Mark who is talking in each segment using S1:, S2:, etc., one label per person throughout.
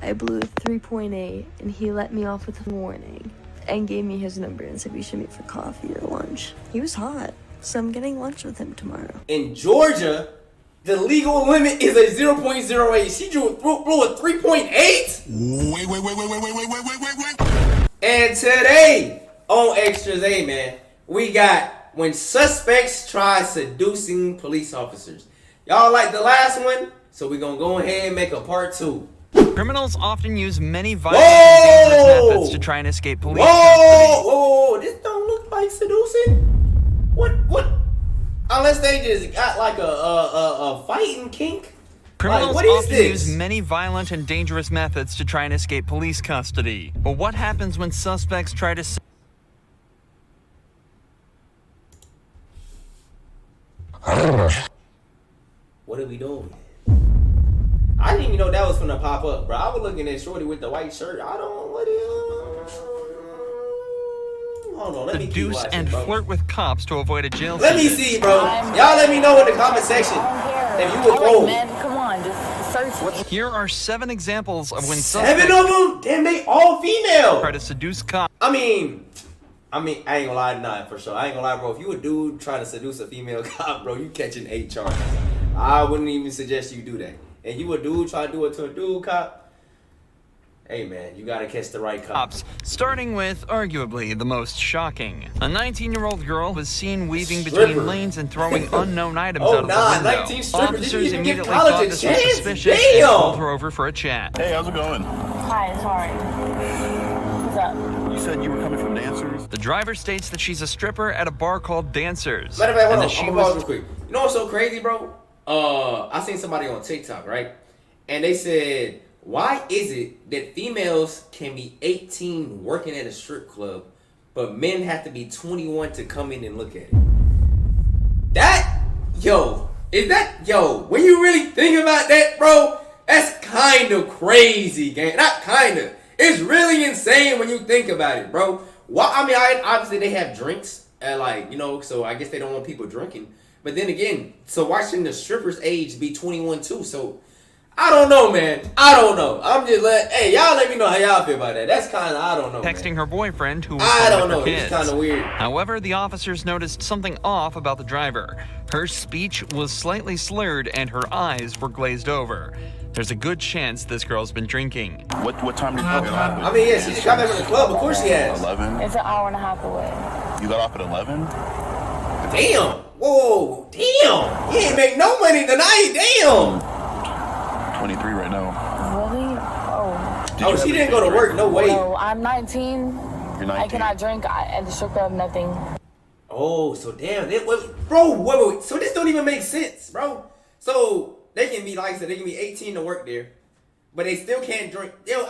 S1: I blew a 3.8, and he let me off with a warning and gave me his number and said we should meet for coffee or lunch. He was hot, so I'm getting lunch with him tomorrow.
S2: In Georgia, the legal limit is a 0.08. She blew a 3.8? Wait. And today on Extras A, man, we got when suspects try seducing police officers. Y'all like the last one? So we're going to go ahead and make a part 2.
S3: Criminals often use many violent and dangerous methods to try and escape police custody.
S2: Whoa, this don't look like seducing. What? Unless they just got like a fighting kink.
S3: Criminals
S2: like,
S3: often use many violent and dangerous methods to try and escape police custody. But what happens when suspects try to...
S2: What are we doing? I didn't even know that was gonna pop up, bro. I was looking at Shorty with the white shirt. I don't. Hold on, let me keep watching,
S3: and
S2: bro.
S3: flirt with cops to avoid a jail
S2: Let me
S3: sentence.
S2: see, bro. Y'all let me know in the comment section if you would go.
S4: Man, come on, just search.
S3: Here are 7 examples of when
S2: 7 of them? Damn, they all female.
S3: try to seduce cops.
S2: I mean, I ain't gonna lie, nah, for sure. I ain't gonna lie, bro. If you a dude trying to seduce a female cop, bro, you catching 8 charges. I wouldn't even suggest you do that. And you a dude trying to do it to a dude cop, hey man, you gotta catch the right cops.
S3: Starting with arguably the most shocking. A 19-year-old girl was seen weaving between lanes and throwing unknown items out of the window.
S2: 19 strippers.
S3: Officers
S2: Didn't even give
S3: immediately
S2: college
S3: thought
S2: a
S3: this was
S2: chance?
S3: suspicious
S2: Damn.
S3: and pulled her over for a chat.
S5: Hey, how's it going?
S4: Hi, sorry. What's up?
S5: You said you were coming from Dancers?
S3: The driver states that she's a stripper at a bar called Dancers.
S2: Matter of fact, hold
S3: and
S2: on.
S3: that
S2: I'm gonna pause real quick. You know what's so crazy, bro? I seen somebody on TikTok, right? And they said, why is it that females can be 18 working at a strip club, but men have to be 21 to come in and look at it? When you really think about that, bro, that's kind of crazy, gang. Not kind of. It's really insane when you think about it, bro. Why? I mean, obviously they have drinks, so I guess they don't want people drinking. But then again, so why shouldn't the stripper's age be 21 too? So, I don't know, man. I don't know. I'm just hey, y'all let me know how y'all feel about that. That's kind of, I don't know,
S3: texting
S2: man.
S3: her boyfriend who was
S2: I
S3: home
S2: don't
S3: with
S2: know.
S3: her
S2: It's
S3: kids.
S2: kind of weird.
S3: However, the officers noticed something off about the driver. Her speech was slightly slurred and her eyes were glazed over. There's a good chance this girl's been drinking.
S5: What time did you get off?
S2: I mean, yeah, she just got back from the club. Of course she has.
S5: 11?
S4: It's an hour and a half away.
S5: You got off at 11?
S2: Damn. Whoa. Damn. You ain't make no money tonight. Damn.
S5: 23 right now.
S4: Really? Oh.
S2: She didn't go to work. No way.
S4: No, I'm 19.
S5: You're 19.
S4: I cannot drink at the strip club, nothing.
S2: Oh, so damn. Wait. So this don't even make sense, bro. So they can be, like I said, they can be 18 to work there, but they still can't drink. Yo,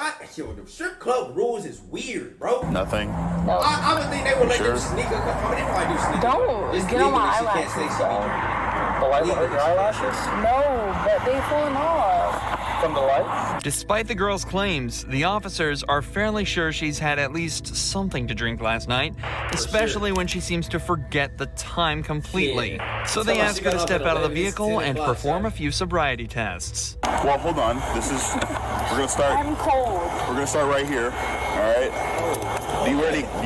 S2: the strip club rules is weird, bro.
S5: Nothing.
S4: No.
S2: I would think they would let them sneak a couple. I mean, they probably do sneak.
S4: Don't
S2: Just
S4: get on my
S2: legally, she can't say
S4: eyelashes,
S2: she be
S4: though.
S2: drinking.
S6: The light will hurt your eyelashes?
S4: No, but they falling off.
S6: From the light?
S3: Despite the girl's claims, the officers are fairly sure she's had at least something to drink last night, especially when she seems to forget the time completely. So they ask her to step out of the vehicle and perform a few sobriety tests.
S5: Well, hold on. We're gonna start.
S4: I'm cold.
S5: We're gonna start right here. All right. Do you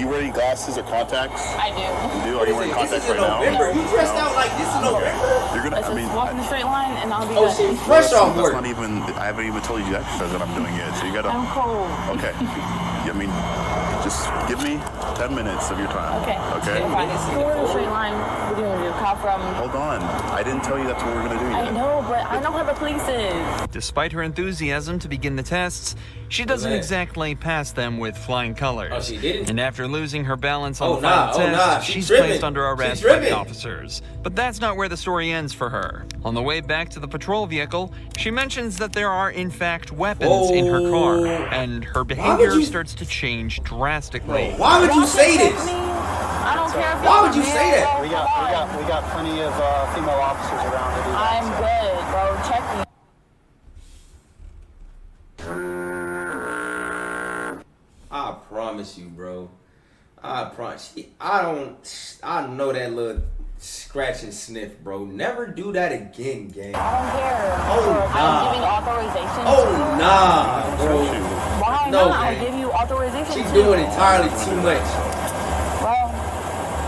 S5: wear any glasses or contacts?
S4: I do.
S5: You do? Are you wearing
S2: This is
S5: contacts
S2: in
S5: right now?
S2: November. You dressed out like this in November?
S5: You're gonna.
S4: Let's just walk in a straight line and I'll be
S2: Oh,
S4: good.
S2: she fresh off
S5: That's
S2: work.
S5: not even. I haven't even told you the exercise that I'm doing yet. So you gotta.
S4: I'm cold.
S5: Okay. I mean, just give me 10 minutes of your time.
S4: Okay.
S5: Okay.
S4: If I go in a straight line, what are you gonna do? Cop from?
S5: Hold on. I didn't tell you that's what we're gonna do yet.
S4: I know, but I know how the police is.
S3: Despite her enthusiasm to begin the tests, she doesn't exactly pass them with flying colors.
S2: Oh, she didn't?
S3: And after losing her balance on
S2: Oh,
S3: the final test,
S2: She's
S3: she's
S2: tripping.
S3: placed under arrest
S2: She's
S3: by the
S2: tripping.
S3: officers. But that's not where the story ends for her. On the way back to the patrol vehicle, she mentions that there are in fact weapons in her car, and her behavior starts to change drastically.
S2: Why would you say this?
S4: I don't care if
S2: Why would you say that?
S6: We got plenty of female officers around to do that.
S4: I'm good, bro. Check me.
S2: I promise you, bro. I promise. I know that little. scratch and sniff, bro. Never do that again, gang.
S4: I don't care.
S2: Oh,
S4: I'm giving
S2: nah.
S4: authorization.
S2: Oh, nah, bro.
S4: Why
S2: No,
S4: not? I
S2: gang.
S4: give you authorization.
S2: She's
S4: to.
S2: doing entirely too much.
S4: Well,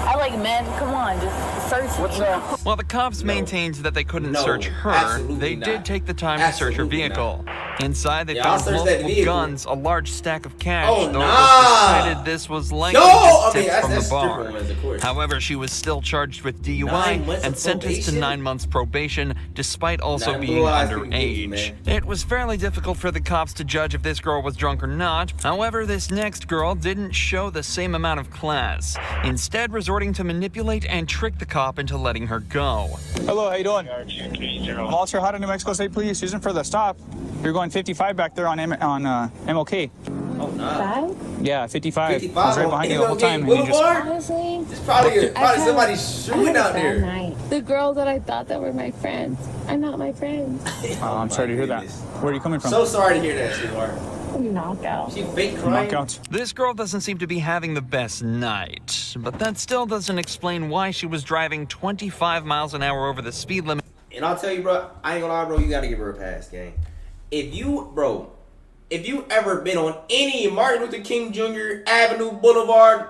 S4: I like men. Come on, just search. What's up?
S3: While the cops maintained that they couldn't
S2: No,
S3: search her,
S2: absolutely
S3: they
S2: not.
S3: did take the time to search her
S2: Absolutely
S3: vehicle. Inside, they
S2: Yeah, I'll
S3: found
S2: search that
S3: multiple
S2: vehicle.
S3: guns, a large stack of cash,
S2: Oh,
S3: though
S2: nah.
S3: it was decided this was likely
S2: Yo,
S3: just tips
S2: that's
S3: from the
S2: stripper
S3: bar.
S2: ones, of course.
S3: However, she was still charged with
S2: 9
S3: DUI
S2: months
S3: and
S2: of
S3: sentenced to
S2: probation?
S3: 9 months probation, despite also
S2: Nah,
S3: being
S2: blue eyes pretty guilty,
S3: underage.
S2: man.
S3: It was fairly difficult for the cops to judge if this girl was drunk or not. However, this next girl didn't show the same amount of class, instead resorting to manipulate and trick the cop into letting her go.
S6: Hello, how you doing? Officer, how to New Mexico State Police. Using for the stop. You're going 55 back there on MLK.
S2: Oh, nah.
S6: Yeah, 55.
S2: 55
S6: I was right
S2: on
S6: behind you the whole time. And you just...
S2: Boulevard?
S7: Honestly,
S2: It's probably
S7: had-
S2: somebody
S7: I
S2: shooting
S7: had a
S2: out
S7: bad
S2: there.
S7: night. The girls that I thought that were my friends are not my friends.
S6: Oh, I'm sorry to hear that. Where are you coming from?
S2: So sorry to hear that, sweetheart.
S7: Knockout.
S2: She fake crying.
S6: Knockouts.
S3: This girl doesn't seem to be having the best night, but that still doesn't explain why she was driving 25 miles an hour over the speed limit.
S2: And I'll tell you, bro, I ain't gonna lie, bro, you gotta give her a pass, gang. If you ever been on any Martin Luther King Jr. Avenue, Boulevard,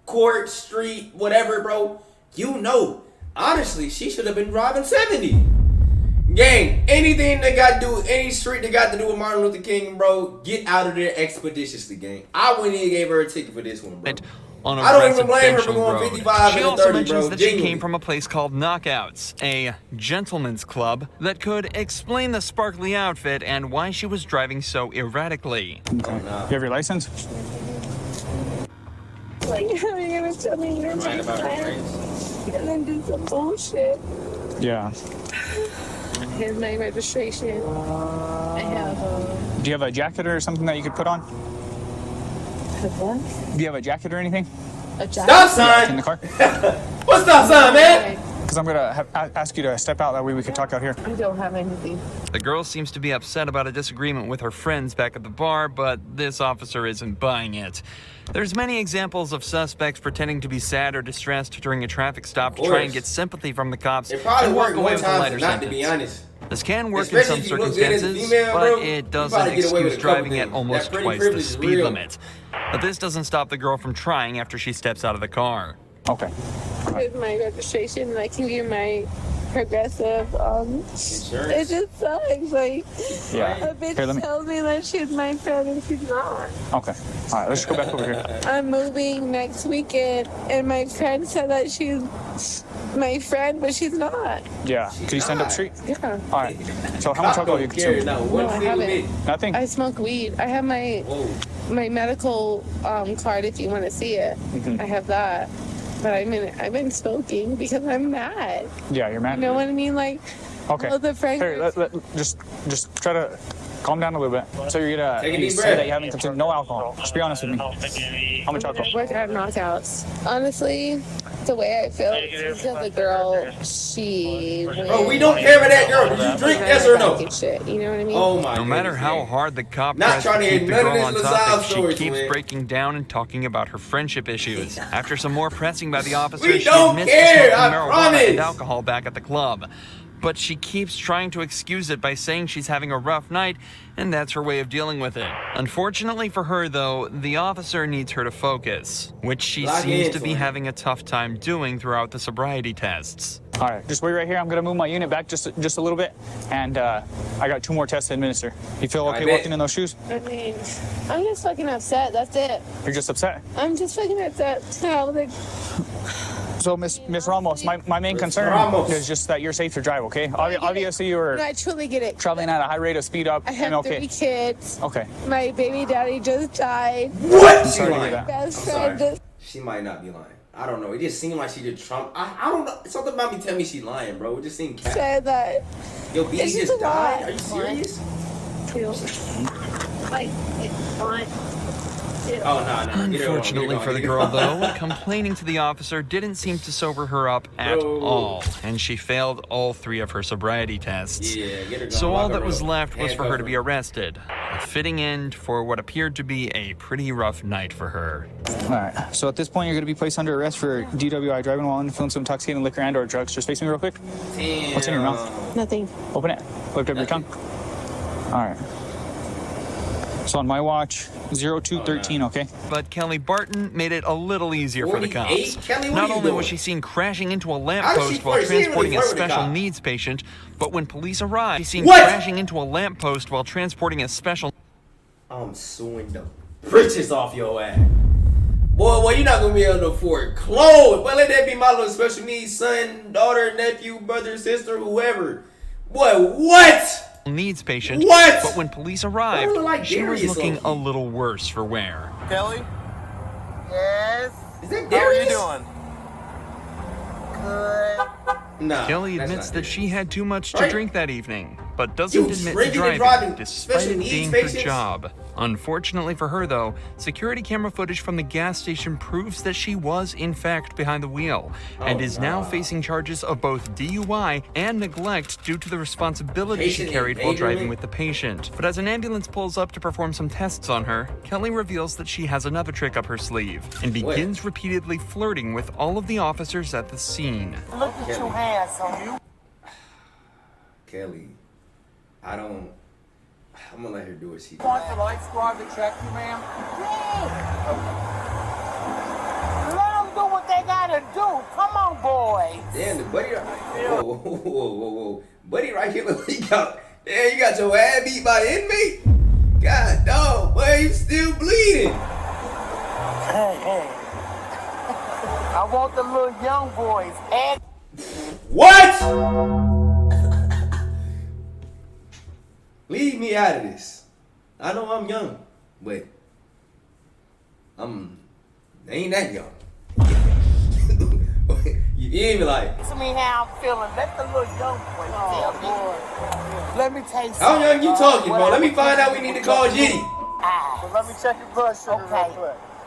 S2: Court, Street, whatever, bro, you know, honestly, she should have been driving 70. Gang, anything that got to do, any street that got to do with Martin Luther King, bro, get out of there expeditiously, gang. I wouldn't even gave her a ticket for this one, bro.
S3: On a
S2: I don't even blame her for
S3: residential
S2: going
S3: road.
S2: 55
S3: She
S2: and a
S3: also
S2: 30,
S3: mentions
S2: bro,
S3: that she
S2: genuinely.
S3: came from a place called Knockouts, a gentleman's club that could explain the sparkly outfit and why she was driving so erratically.
S6: Okay. You have your license?
S7: Like, how are you gonna tell me you're my friend and then do some bullshit?
S6: Yeah.
S7: Here's my registration. I have
S6: Do you have a jacket or something that you could put on?
S7: what?
S6: Do you have a jacket or anything?
S7: A
S2: Stop
S7: jacket.
S6: In the
S2: sign!
S6: car?
S2: What's stop sign, man?
S6: Because I'm going to ask you to step out. That way we can talk out here.
S7: I don't have anything.
S3: The girl seems to be upset about a disagreement with her friends back at the bar, but this officer isn't buying it. There's many examples of suspects pretending to be sad or distressed during a traffic stop to try and get sympathy from the cops
S2: It probably
S3: and walk
S2: worked
S3: away
S2: one
S3: with a
S2: time
S3: lighter
S2: not,
S3: sentence.
S2: to be honest.
S3: This can work in
S2: Especially
S3: some
S2: if you look good as a
S3: circumstances,
S2: female,
S3: but
S2: bro,
S3: it
S2: you
S3: doesn't
S2: probably get away with
S3: excuse
S2: a couple
S3: driving at
S2: things.
S3: almost
S2: That pretty
S3: twice the
S2: privilege is
S3: speed
S2: real.
S3: limit. But this doesn't stop the girl from trying after she steps out of the car.
S6: Okay.
S7: Here's my registration and I can give my progressive
S2: Insurance.
S7: it just sucks. Like
S6: Yeah.
S7: a bitch
S6: Here, let me...
S7: tells me that she's my friend and she's not.
S6: Okay. All right, let's just go back over here.
S7: I'm moving next weekend and my friend said that she's my friend, but she's not.
S6: Yeah. Could you stand up straight?
S7: Yeah.
S6: All right. So how much alcohol you consume?
S2: No,
S7: No, I haven't.
S6: Nothing?
S7: I smoke weed. I have my
S2: Whoa.
S7: medical card if you want to see it.
S6: Mhm.
S7: I have that. But I've been smoking because I'm mad.
S6: Yeah, you're mad?
S7: You know what I mean? Like,
S6: Okay.
S7: all the friends.
S6: Here, just try to calm down a little bit. So you're gonna
S2: Take a
S6: you
S2: deep
S6: say
S2: breath.
S6: that you haven't consumed no alcohol. Just be honest with me. How much alcohol?
S7: Work at knockouts. Honestly, the way I feel is because the girl, she.
S2: Bro, we don't care about that girl. Did you drink? Yes or no?
S7: Shit, you know what I mean?
S2: Oh my
S3: No matter
S2: goodness,
S3: how
S2: man.
S3: hard the cop
S2: Not
S3: tries
S2: trying
S3: to
S2: to
S3: keep
S2: hear
S3: the
S2: none of
S3: girl on
S2: this
S3: topic,
S2: LaSalle
S3: she
S2: stories,
S3: keeps
S2: man.
S3: breaking down and talking about her friendship issues. After some more pressing by the officer,
S2: We
S3: she
S2: don't
S3: admits
S2: care,
S3: to
S2: I
S3: smoking marijuana
S2: promise.
S3: and alcohol back at the club. But she keeps trying to excuse it by saying she's having a rough night, and that's her way of dealing with it. Unfortunately for her, though, the officer needs her to focus, which she
S2: Lock
S3: seems
S2: in,
S3: to be
S2: son.
S3: having a tough time doing throughout the sobriety tests.
S6: All right, just wait right here. I'm gonna move my unit back just a little bit, and I got 2 more tests to administer. You feel okay
S2: bet.
S6: walking in those shoes?
S7: I mean, I'm just fucking upset. That's it.
S6: You're just upset.
S7: I'm just fucking upset. How the
S6: So, Miss Ramos, my main concern
S2: Ramos.
S6: is just that you're safe to drive. Okay? Obviously, you were
S7: I truly get it.
S6: traveling at a high rate of speed up.
S7: I have
S6: and
S7: 3 kids.
S6: Okay.
S7: My baby daddy just died.
S2: What? She
S6: sorry to hear
S2: lying.
S6: that.
S7: Best
S2: I'm
S7: friend
S2: sorry.
S7: just.
S2: She might not be lying. I don't know. It just seemed like she did Trump. I don't know. Something about me tell me she lying, bro. It just seemed cat.
S7: Said that.
S2: Yo, B
S7: It's just
S2: just
S7: a
S2: died?
S7: lie.
S2: Are you serious?
S7: Like, it's fine.
S2: Oh, no.
S3: Unfortunately for the girl, though, complaining to the officer didn't seem to sober her up at all, and she failed all 3 of her sobriety tests.
S2: Yeah, get her gone.
S3: So all
S2: Lock her
S3: that was
S2: up.
S3: left was for her to be
S2: Handcuff
S3: arrested. A fitting end for what appeared to be a pretty rough night for her.
S6: All right. So at this point, you're going to be placed under arrest for DWI, driving while influenced of intoxicating liquor and/or drugs. Just face me real quick.
S2: Damn.
S6: What's in your mouth?
S7: Nothing.
S6: Open it. Lift up your tongue. All right. So on my watch, 0213, okay?
S3: But Kelly Barton made it a little easier for the
S2: 48?
S3: cops.
S2: Kelly, what
S3: Not
S2: are you
S3: only
S2: doing?
S3: was she seen crashing into a
S2: How
S3: lamppost
S2: did she
S3: while
S2: flirt? She didn't
S3: transporting
S2: really
S3: a
S2: flirt with the
S3: special
S2: cop.
S3: needs patient, but when police arrived, she seen
S2: What?
S3: crashing into a lamppost while transporting a special...
S2: I'm suing the britches off your ass. Boy, you're not gonna be able to afford clothes. But let that be my little special needs son, daughter, nephew, brother, sister, whoever. Boy, what?
S3: needs patient.
S2: What?
S3: But when police arrived,
S2: like
S3: she was
S2: Darius
S3: looking
S2: on
S3: a little worse for wear.
S8: Kelly? Yes?
S2: Is that
S8: How are you
S2: Darius?
S8: doing? Good.
S2: Nah,
S3: Kelly
S2: that's
S3: admits
S2: not
S3: that
S2: Darius.
S3: she had too much to
S2: Right?
S3: drink that evening, but doesn't
S2: You
S3: admit to
S2: drinking and
S3: driving,
S2: driving
S3: despite
S2: special
S3: it
S2: needs
S3: being
S2: patients?
S3: her job. Unfortunately for her, though, security camera footage from the gas station proves that she was, in fact, behind the wheel, and is now facing charges of both DUI and neglect due to the responsibility she
S2: Patient
S3: carried while driving
S2: endangerment?
S3: with the patient. But as an ambulance pulls up to perform some tests on her, Kelly reveals that she has another trick up her sleeve, and begins repeatedly flirting with all of the officers at the scene.
S8: Look at your hands on you.
S2: Kelly, I'm gonna let her do what she does.
S8: Want the light squad to check you, ma'am? Yeah. Let them do what they gotta do. Come on, boys.
S2: Damn, the buddy, whoa. Buddy right here, look, you got your ass beat by an inmate? God, dog, boy, you still bleeding.
S8: Hey. I want the little young boys. And
S2: What? Leave me out of this. I know I'm young, but they ain't that young. You feel me? Like,
S8: ask me how I'm feeling. Let the little young boys tell me. Let me tell you
S2: how
S8: something.
S2: young you talking, bro? Let me find out. We need to call Jitty.
S8: Let me check your blood sugar. Okay.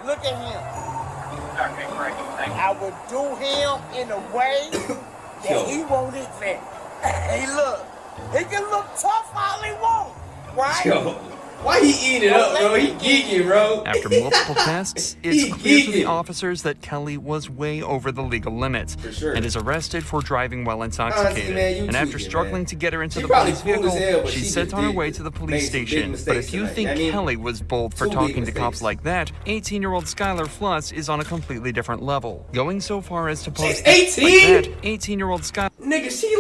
S8: Look at him. I would do him in a way that he won't admit. Hey, look. He can look tough all he wants, right?
S2: Yo, why he eating it up, bro? He geeking, bro.
S3: After multiple tests,
S2: He
S3: it's clear to the
S2: geeking.
S3: officers that Kelly was way over the legal limits
S2: For sure.
S3: and is arrested for driving while intoxicated.
S2: man, you
S3: and after
S2: tweaking,
S3: struggling
S2: man.
S3: to get her into
S2: She
S3: the
S2: probably
S3: police
S2: cool as
S3: vehicle,
S2: hell, but
S3: she's
S2: she
S3: sent
S2: just
S3: on her
S2: did
S3: way to the
S2: make
S3: police
S2: some big
S3: station. But
S2: mistakes
S3: if you
S2: tonight.
S3: think
S2: I mean,
S3: Kelly was bold for
S2: 2 big
S3: talking to cops
S2: mistakes.
S3: like that, 18-year-old Skylar Fluss is on a completely different level, going so far as to post
S2: She's
S3: like
S2: 18?
S3: that 18-year-old Skylar
S2: Nigga, she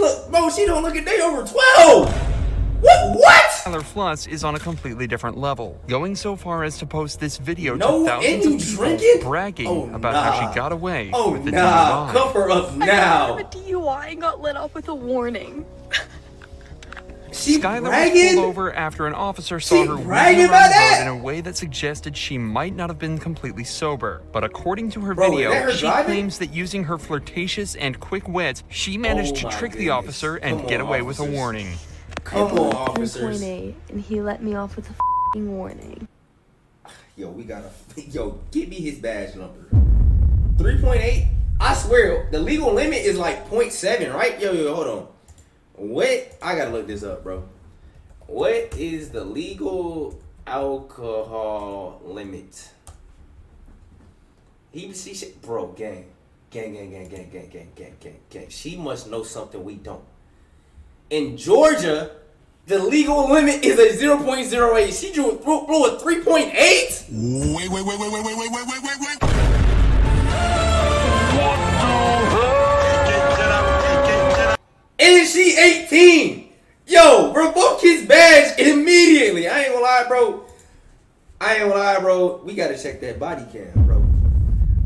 S2: don't look a day over 12. What?
S3: Fluss is on a completely different level, going so far as to post this video
S2: No,
S3: to thousands
S2: and
S3: of
S2: you
S3: people
S2: drinking?
S3: bragging
S2: Oh,
S3: about how
S2: nah.
S3: she got away
S2: Oh,
S3: with the
S2: nah.
S3: DUI.
S2: Cover up
S1: I
S2: now.
S1: got a DUI and got let off with a warning.
S2: She
S3: Skylar was
S2: bragging?
S3: pulled over after an officer saw
S2: She
S3: her
S2: bragging
S3: wheeling
S2: about
S3: around the
S2: that?
S3: road in a way that suggested she might not have been completely sober. But according to her
S2: Bro, is
S3: video,
S2: that her
S3: she
S2: driving?
S3: claims that using her flirtatious and quick wit, she managed
S2: Oh
S3: to
S2: my
S3: trick the
S2: goodness.
S3: officer and
S2: Come
S3: get
S2: on,
S3: away with a
S2: officers.
S3: warning.
S2: Come on,
S1: I blew
S2: officers.
S1: 3.8 and he let me off with a warning.
S2: Yo, get me his badge number. 3.8? I swear, the legal limit is like 0.7, right? Yo, hold on. What? I gotta look this up, bro. What is the legal alcohol limit? Bro, gang. She must know something we don't. In Georgia, the legal limit is a 0.08. She blew a 3.8?
S5: Wait.
S2: And she 18. Yo, revoke his badge immediately. I ain't gonna lie, bro. We gotta check that body cam, bro.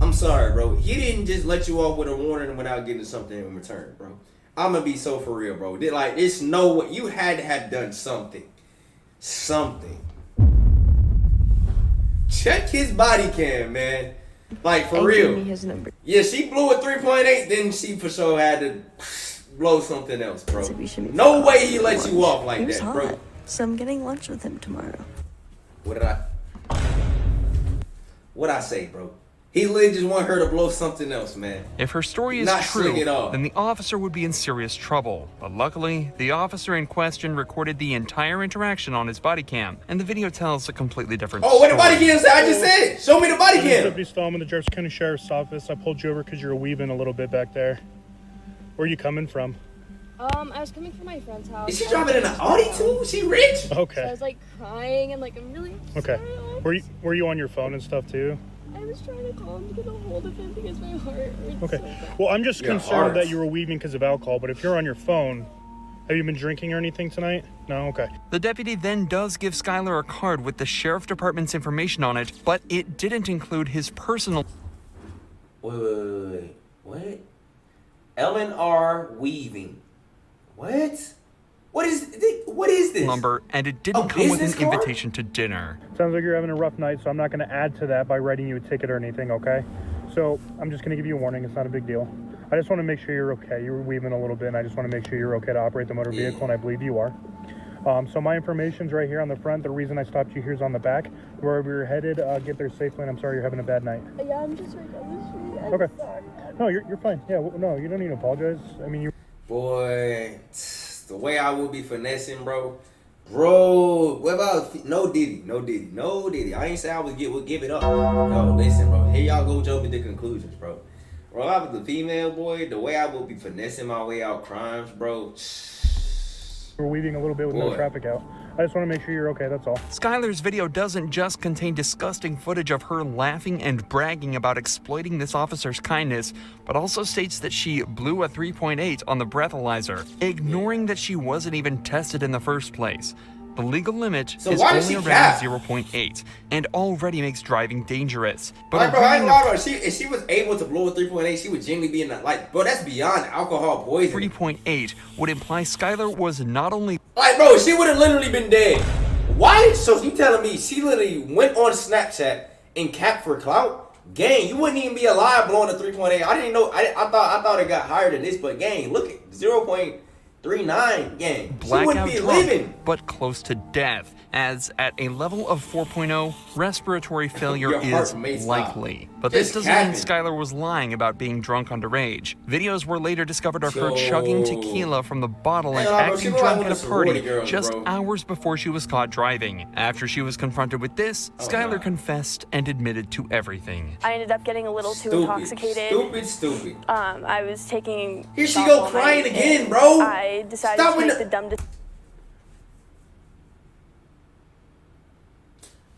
S2: I'm sorry, bro. He didn't just let you off with a warning without getting something in return, bro. I'm gonna be so for real, bro. It's no way. You had to have done something. Check his body cam, man. Like, for
S1: And
S2: real.
S1: gave me his number.
S2: Yeah, she blew a 3.8, then she for sure had to blow something else, bro.
S1: Said we should meet
S2: No
S1: for
S2: way
S1: coffee
S2: he
S1: or
S2: lets you
S1: lunch.
S2: off like
S1: He was
S2: that,
S1: hot,
S2: bro.
S1: so I'm getting lunch with him tomorrow.
S2: What did I? what I say, bro? He literally just want her to blow something else, man.
S3: If her story is
S2: Not
S3: true,
S2: slick at all.
S3: then the officer would be in serious trouble. But luckily, the officer in question recorded the entire interaction on his body cam, and the video tells a completely different story.
S2: Oh, what the body cam say? I just said it. Show me the body cam.
S9: Deputy Stallman, the Jefferson County Sheriff's Office. I pulled you over because you were weaving a little bit back there. Where are you coming from?
S10: I was coming from my friend's house.
S2: Is she driving in an Audi too? She rich?
S9: Okay.
S10: So I was like crying and like I'm really
S9: Okay. Were you on your phone and stuff too?
S10: I was trying to call him to get a hold of him because my heart hurts.
S9: Okay.
S10: So bad.
S9: Well, I'm just concerned that you were weaving because of alcohol, but if you're on your phone, have you been drinking or anything tonight? No? Okay.
S3: The deputy then does give Skylar a card with the sheriff department's information on it, but it didn't include his personal...
S2: Wait. What? L&R Weaving. What? What is this?
S3: number, and it didn't come with an invitation to dinner.
S9: Sounds like you're having a rough night, so I'm not going to add to that by writing you a ticket or anything, okay? So I'm just going to give you a warning. It's not a big deal. I just want to make sure you're okay. You were weaving a little bit, and I just want to make sure you're okay to operate the motor vehicle, and I believe you are. So my information's right here on the front. The reason I stopped you here is on the back. Wherever you're headed, get there safely, and I'm sorry you're having a bad night.
S10: Yeah, I'm just right down the street.
S9: Okay. No, you're fine. Yeah, no, you don't need to apologize. I mean, you...
S2: Boy, the way I will be finessing, bro. What about no Diddy? I ain't say I would give it up. No, listen, bro. Here y'all go jump into conclusions, bro. Bro, if I was the female boy, the way I would be finessing my way out crimes, bro.
S9: We're weaving a little bit with no traffic out. I just want to make sure you're okay, that's all.
S3: Skylar's video doesn't just contain disgusting footage of her laughing and bragging about exploiting this officer's kindness, but also states that she blew a 3.8 on the breathalyzer, ignoring that she wasn't even tested in the first place. The legal limit is only around 0.8 and already makes driving dangerous. But
S2: bro, I ain't gonna lie, bro. If she was able to blow a 3.8, she would genuinely be in that, like, bro, that's beyond alcohol poisoning.
S3: 3.8 would imply Skylar was not only...
S2: Like, bro, she would have literally been dead. Why? So you telling me she literally went on Snapchat and capped for clout? Gang, you wouldn't even be alive blowing a 3.8. I didn't know. I thought it got higher than this, but gang, look at 0.39, gang. She wouldn't be living.
S3: But close to death, as at a level of 4.0, respiratory failure is likely. But this doesn't mean Skylar was lying about being drunk underage. Videos were later discovered of her chugging tequila from the bottle and acting drunk at a party just hours before she was caught driving. After she was confronted with this, Skylar confessed and admitted to everything.
S1: I ended up getting a little too intoxicated.
S2: Stupid.
S1: I was taking...
S2: Here she go crying again, bro.
S1: I decided to make the dumb decision.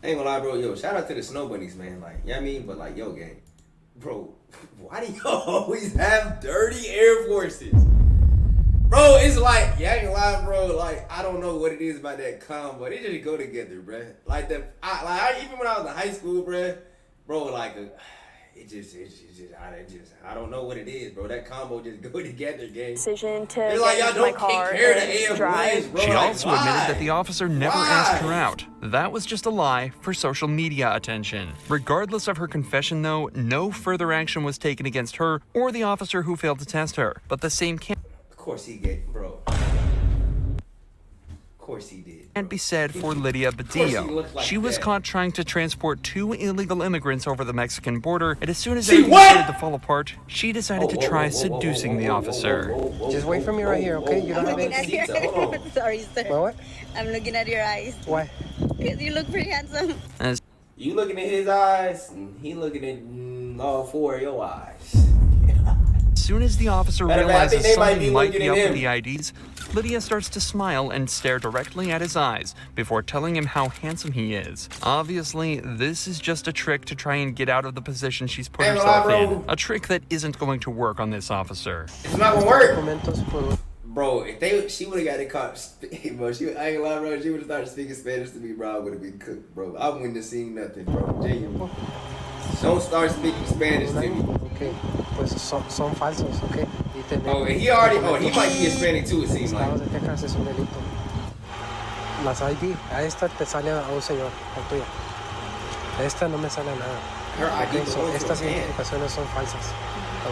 S2: I ain't gonna lie, bro. Yo, shout out to the snow bunnies, man. Like, you know what I mean? But, like, yo, gang. Bro, why do you always have dirty Air Forces? Bro, it's like, yeah, I ain't gonna lie, bro. Like, I don't know what it is about that combo. They just go together, bro. Like, even when I was in high school, bro, like, I don't know what it is, bro. That combo just go together, gang.
S1: Decision to
S2: it's like y'all don't
S1: my car
S2: take care of the
S1: and
S2: AF
S1: drive.
S2: bro.
S3: She
S2: like,
S3: also admitted that the officer never asked her
S2: Why?
S3: out. That was just a lie for social media attention. Regardless of her confession, though, no further action was taken against her or the officer who failed to test her. But the same
S2: Of course he did, bro. Of course he did.
S3: Can't be said for Lydia Badillo. She was caught trying to transport 2 illegal immigrants over the Mexican border, and as soon as everything started to fall apart, she decided to try seducing the officer.
S11: Just wait for me right here, okay? You don't have
S12: anything. Sorry, sir.
S11: What?
S12: I'm looking at your eyes.
S11: Why?
S12: Because you look pretty handsome.
S3: As
S2: you looking at his eyes, and he looking at all 4 of your eyes.
S3: As soon as the officer realizes something might be up with the
S2: him.
S3: IDs, Lydia starts to smile and stare directly at his eyes before telling him how handsome he is. Obviously, this is just a trick to try and get out of the position she's put herself in. A trick that isn't going to work on this officer.
S2: It's not gonna work. Bro, if she would have got it caught, bro, I ain't gonna lie, bro, she would have started speaking Spanish to me, bro, I would have been cooked, bro. I wouldn't have seen nothing, bro. Genuine. Don't start speaking Spanish to me.
S11: Okay, pues son falsos, okay?
S2: Oh, and he might be Hispanic too, it seems like.
S11: Las ID, a esta te sale a un señor, a tuya. A esta no me sale nada.
S2: Her ID,
S11: okay, so estas identificaciones son falsas,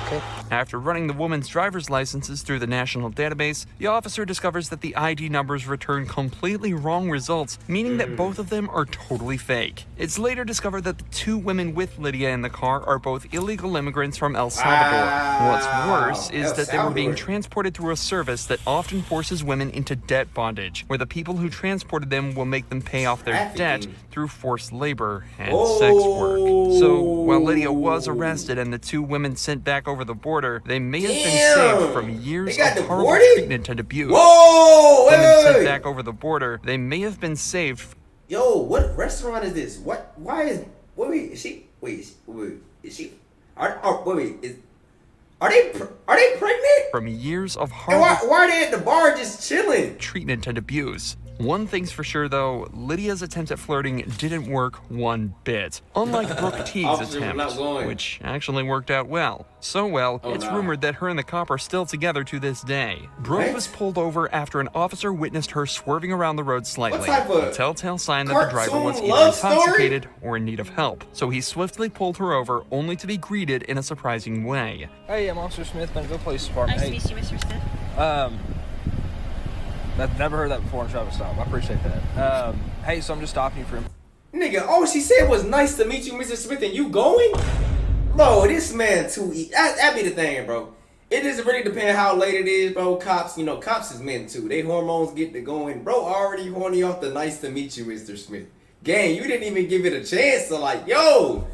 S11: okay?
S3: After running the woman's driver's licenses through the national database, the officer discovers that the ID numbers return completely wrong results, meaning that both of them are totally fake. It's later discovered that the two women with Lydia in the car are both illegal immigrants from El Salvador. What's worse is that they were being transported through a service that often forces women into debt bondage, where the people who transported them will make them pay off their debt through forced labor and sex work. So, while Lydia was arrested and the two women sent back over the border, they may have been saved from years of horrible treatment and abuse.
S2: Whoa!
S3: Women sent back over the border, they may have been saved.
S2: Yo, what restaurant is this? What? Why is? Wait, is she? Wait, is she? Are they pregnant?
S3: From years of
S2: And
S3: horrible
S2: why are they at the bar just chilling?
S3: treatment and abuse. One thing's for sure though, Lydia's attempt at flirting didn't work one bit. Unlike Brooke Teague's attempt, which actually worked out well. So well, it's rumored that her and the cop are still together to this day. Brooke was pulled over after an officer witnessed her swerving around the road slightly. A telltale sign that the driver was either intoxicated or in need of help. So he swiftly pulled her over, only to be greeted in a surprising way.
S13: Hey, I'm Officer Smith, Bentonville Police Department.
S12: Nice to meet you, Mr. Smith.
S13: I've never heard that before in traffic stop. I appreciate that. Hey, so I'm just stopping you for...
S2: Nigga, all she said was nice to meet you, Mr. Smith, and you going? Bro, this man too that be the thing, bro. It doesn't really depend how late it is, bro. Cops, cops is men too. They hormones get to going. Bro, already horny off the nice to meet you, Mr. Smith. Gang, you didn't even give it a chance to yo.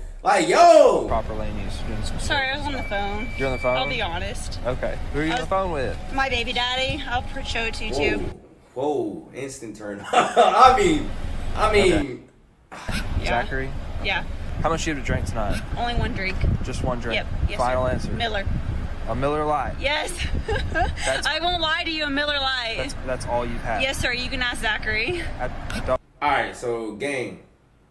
S13: Proper lane use.
S12: Sorry, I was on the phone.
S13: You're on the phone?
S12: I'll be honest.
S13: Okay. Who are you on the phone with?
S12: My baby daddy. I'll show it to you too.
S2: Whoa, instant turn. I mean.
S13: Okay.
S12: Yeah.
S13: Zachary?
S12: Yeah.
S13: How much do you have to drink tonight?
S12: Only one drink.
S13: Just one drink?
S12: Yep. Yes,
S13: Final
S12: sir.
S13: answer?
S12: Miller.
S13: A Miller Lite?
S12: Yes. I won't lie to you, a Miller Lite.
S13: That's all you've had?
S12: Yes, sir. You can ask Zachary.
S2: Alright, so gang.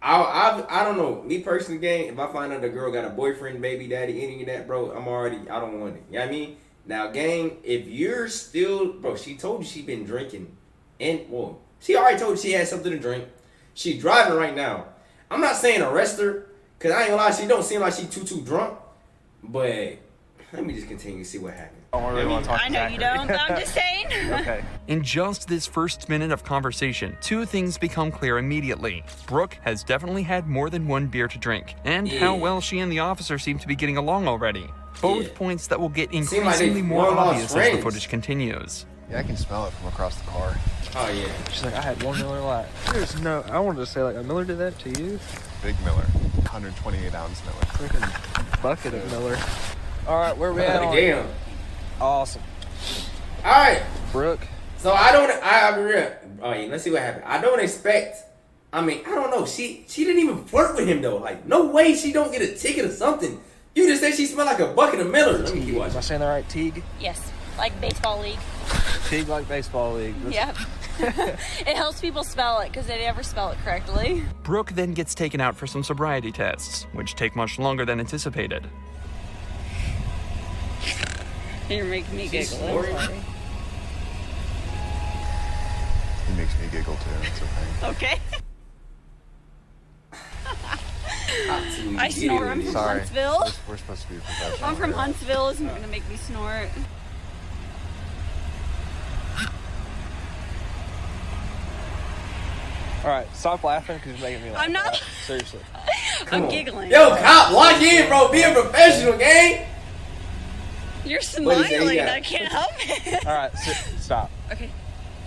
S2: I don't know. Me personally, gang, if I find out a girl got a boyfriend, baby daddy, any of that, bro, I don't want it. You know what I mean? Now, gang, if you're still, bro, she told you she been drinking. And, well, she already told you she had something to drink. She driving right now. I'm not saying arrest her, because I ain't gonna lie, she don't seem like she too drunk. But let me just continue to see what happens.
S12: I know you don't, but I'm just saying.
S13: Okay.
S3: In just this first minute of conversation, two things become clear immediately. Brooke has definitely had more than one beer to drink, and how well she and the officer seem to be getting along already. Both points that will get increasingly more obvious as the footage continues.
S14: Yeah, I can smell it from across the car.
S2: Oh, yeah.
S13: She's like, I had one Miller Lite. I wanted to say, a Miller did that to you?
S14: Big Miller. 128-ounce Miller.
S13: Freaking bucket of Miller. All right, where we at?
S2: Damn.
S13: Awesome.
S2: All right.
S13: Brooke.
S2: So I'll be real. Oh, yeah, let's see what happened. I don't expect, I don't know. She didn't even flirt with him, though. No way she don't get a ticket or something. You just said she smelled like a bucket of Miller. Let me keep watching.
S13: Am I saying that right? Teague?
S12: Yes, like baseball league.
S13: Teague like baseball league.
S12: Yep. It helps people spell it because they never spell it correctly.
S3: Brooke then gets taken out for some sobriety tests, which take much longer than anticipated.
S12: You're making me giggle. I'm sorry.
S14: He makes me giggle too. It's okay.
S12: Okay. I snore. I'm from Huntsville.
S14: We're supposed to be professional.
S12: I'm from Huntsville. It's not gonna make me snort.
S13: All right, stop laughing because you're making me laugh.
S12: I'm not.
S13: Right? Seriously.
S12: I'm giggling.
S2: Yo, cop, lock in, bro. Be a professional, gang.
S12: You're smiling. I can't help it.
S13: All right, stop.
S12: Okay.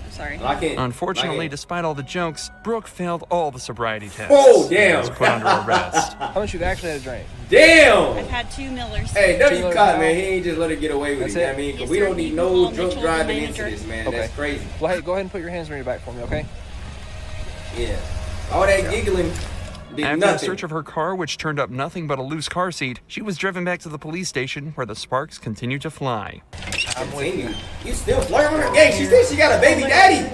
S12: I'm sorry.
S2: Lock in.
S3: Unfortunately, despite all the jokes, Brooke failed all the sobriety tests.
S2: Oh, damn.
S3: And was put under arrest.
S13: How much you've actually had a drink?
S2: Damn.
S12: I've had 2 Millers.
S2: Hey, you caught, man. He ain't just let her get away with it. You know what I mean? Because we don't need no drunk driving
S12: manager.
S2: into this, man.
S13: Okay.
S2: That's crazy.
S13: Well, hey, go ahead and put your hands on your back for me, okay?
S2: Yeah. All that giggling did
S3: After
S2: nothing.
S3: a search of her car, which turned up nothing but a loose car seat, she was driven back to the police station where the sparks continued to fly.
S2: You still flirting with her? Gang, she said she got a baby daddy.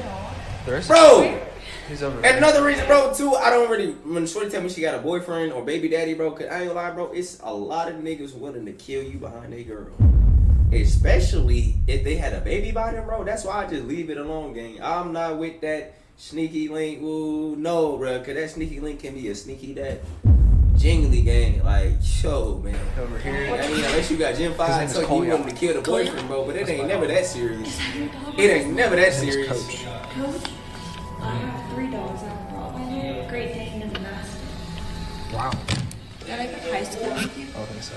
S2: Bro.
S13: He's over
S2: And another reason, bro, too, I don't really, when Shorty tell me she got a boyfriend or baby daddy, bro, cause I ain't gonna lie, bro, it's a lot of niggas willing to kill you behind a girl. Especially if they had a baby by them, bro. That's why I just leave it alone, gang. I'm not with that sneaky link. Ooh, no, bro, cause that sneaky link can be a sneaky dad. genuinely, gang, like, yo, man.
S13: Over here.
S2: I mean, unless you got Gen 5, so you wanted to kill the boyfriend, bro, but it ain't never that serious. It ain't never that serious.
S10: Coach, I have 3 dogs. I have a Rottweiler, Great Dane, and a Mastiff.
S13: Wow.
S10: Did I go to high school with you?
S13: I think so.